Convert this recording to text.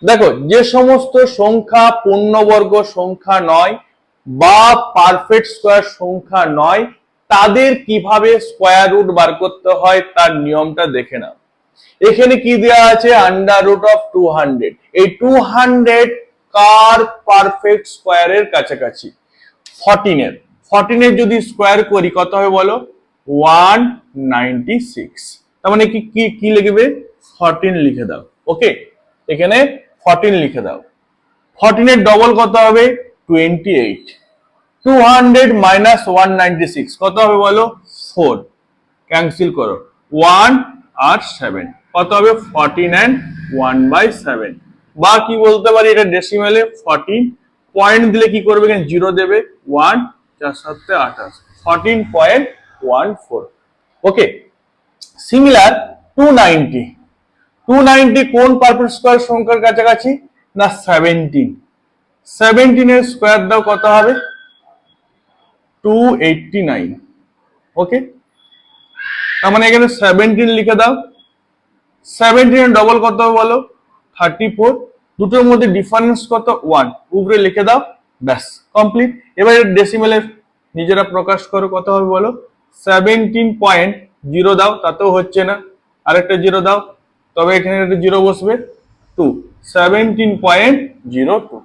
দেখো, যে সমস্ত সংখ্যা পূর্ণবর্গ সংখ্যা নয় বা পারফেক্ট স্কোয়ার সংখ্যা নয়, তাদের কিভাবে স্কোয়ার রুট বার করতে হয় তার নিয়মটা দেখে নাও। এখানে কি দেওয়া আছে? Under root of 200। এই 200 কার পারফেক্ট স্কোয়ারের কাছাকাছি? 14 এর যদি স্কোয়ার করি কত হবে বলো? 196। তার মানে কি কি কি লিখবে? 14 লিখে দাও। ওকে, এখানে 14 লিখে দাও। 14 এর ডবল কত হবে? 28। 200 মাইনাস 196 কত হবে বলো? 4। ক্যান্সেল করো, 1 আর 7 কত হবে? 14 and 1/7। বা কি বলতে পারি, এটা ডেসিমেলে 14। পয়েন্ট দিলে কি করবে? এখানে 0 দেবে। 1 4 7 28, 14.14। ওকে, সিমিলার 290। 290 কোন পারফেক্ট স্কোয়ার সংখ্যার কাছাকাছি? না 17। 17 এর স্কোয়ার দাও কত হবে? 289। ওকে, তার মানে এখানে 17 লিখে দাও। 17 এর ডবল কত হবে বলো? 34। দুটোর মধ্যে ডিফারেন্স কত? 1। উপরে লিখে দাও, ব্যাস কমপ্লিট। এবারে ডেসিমেলে নিজেরা প্রকাশ করো, কত হবে বলো? 17.0 দাও, তাতেও হচ্ছে না, আরেকটা 0 দাও, তবে এখানে একটা 0 বসবে। 2, 17.02।